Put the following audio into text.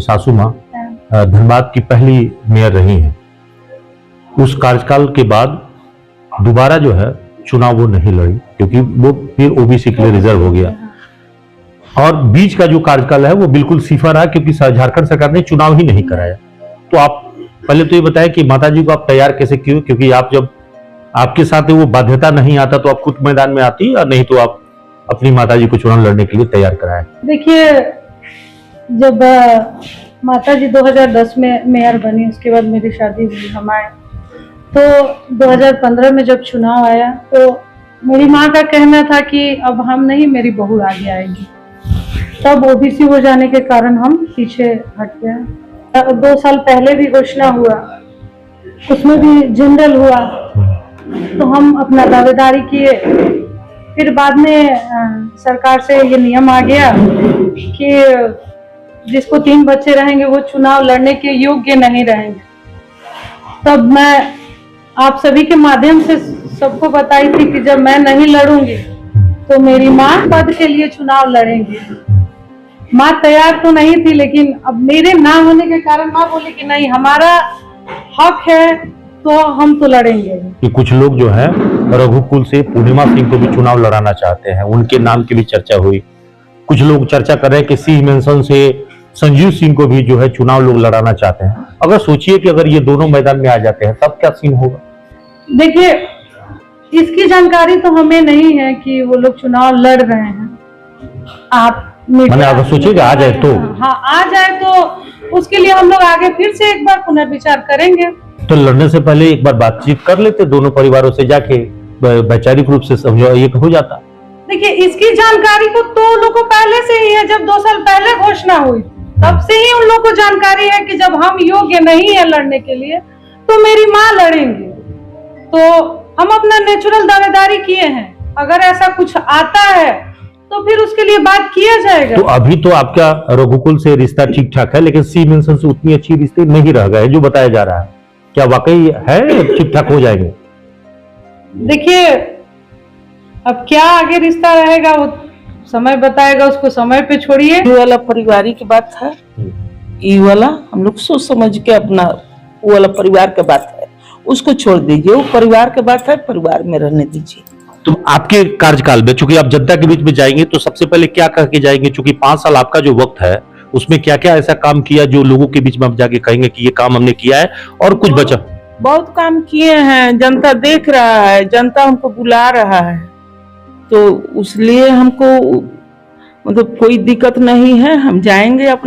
सासू माँ धनबाद की पहली मेयर रही हैं। उस कार्यकाल के बाद दोबारा जो है चुनाव वो नहीं लड़ी, क्योंकि वो फिर ओबीसी के लिए रिजर्व हो गया। और बीच का जो कार्यकाल है वो बिल्कुल सिफर रहा, क्योंकि झारखंड सरकार ने चुनाव ही नहीं कराया। तो आप पहले तो ये बताएं कि माताजी को आप तैयार कैसे किए, क्योंकि आप जब आपके साथ वो बाध्यता नहीं आता तो आप खुद मैदान में आती, और नहीं तो आप अपनी माताजी को चुनाव लड़ने के लिए तैयार कराएं। देखिए, जब माताजी 2010 में मेयर बनी, उसके बाद मेरी शादी हुई, हम आए तो 2015 में जब चुनाव आया तो मेरी माँ का कहना था कि अब हम नहीं, मेरी बहू आगे आएगी। तब ओबीसी हो जाने के कारण हम पीछे हट गए। 2 साल पहले भी घोषणा हुआ, उसमें भी जनरल हुआ, तो हम अपना दावेदारी किए। फिर बाद में सरकार से ये नियम आ गया कि जिसको 3 बच्चे रहेंगे वो चुनाव लड़ने के योग्य नहीं रहेंगे। तब मैं आप सभी के माध्यम से सबको बताई थी कि जब मैं नहीं लड़ूंगी तो मेरी माँ पद के लिए चुनाव लड़ेंगी। माँ तैयार तो नहीं थी, लेकिन अब मेरे ना होने के कारण माँ बोली कि नहीं, हमारा हक है तो हम तो लड़ेंगे। कि कुछ लोग जो है रघुकुल से पूर्णिमा सिंह को भी चुनाव लड़ाना चाहते हैं, उनके नाम की भी चर्चा हुई। कुछ लोग चर्चा कर रहे हैं कि सिंह मेंशन से संजीव सिंह को भी जो है चुनाव लोग लड़ाना चाहते हैं। अगर सोचिए कि अगर ये दोनों मैदान में आ जाते हैं तब क्या सीन होगा? देखिए, इसकी जानकारी तो हमें नहीं है कि वो लोग चुनाव लड़ रहे हैं। आप मैंने अगर सोचिएगा आ जाए तो, हाँ, आ जाए तो उसके लिए हम लोग आगे फिर से एक बार पुनर्विचार करेंगे। तो लड़ने से पहले एक बार बातचीत कर लेते दोनों परिवारों से, जाके वैचारिक रूप से समझो, ये हो जाता। देखिए, इसकी जानकारी को तो लोगों को पहले से ही है। जब 2 साल पहले घोषणा हुई तब से ही उन लोगों को जानकारी है कि जब हम योग्य नहीं है लड़ने के लिए तो मेरी माँ लड़ेंगे। तो हम अपना नेचुरल दावेदारी किए हैं। अगर ऐसा कुछ आता है तो फिर उसके लिए बात किया जाएगा। तो अभी तो आपका रघुकुल से रिश्ता ठीक ठाक है, लेकिन सी मेंशन से उतनी अच्छी रिश्ते नहीं रह गए जो बताया जा रहा है। क्या वाकई है ठीक ठाक हो जाएंगे? देखिए, अब क्या आगे रिश्ता रहेगा वो समय बताएगा, उसको समय पे छोड़िए। ये वाला पारिवारिक की बात है, ये वाला हम लोग सोच समझ के अपना वो वाला परिवार की बात है, उसको छोड़ दीजिए। वो परिवार की बात है, परिवार में रहने दीजिए। तो आपके कार्यकाल में चूंकि आप जनता के बीच में जाएंगे तो सबसे पहले क्या कह के जाएंगे? चूंकि 5 साल आपका जो वक्त है उसमें क्या क्या ऐसा काम किया जो लोगों के बीच में आप जाके कहेंगे कि ये काम हमने किया है और कुछ बचा? बहुत काम किए हैं, जनता देख रहा है, जनता हमको बुला रहा है, तो उसलिए हमको मतलब कोई दिक्कत नहीं है। हम जाएंगे अपना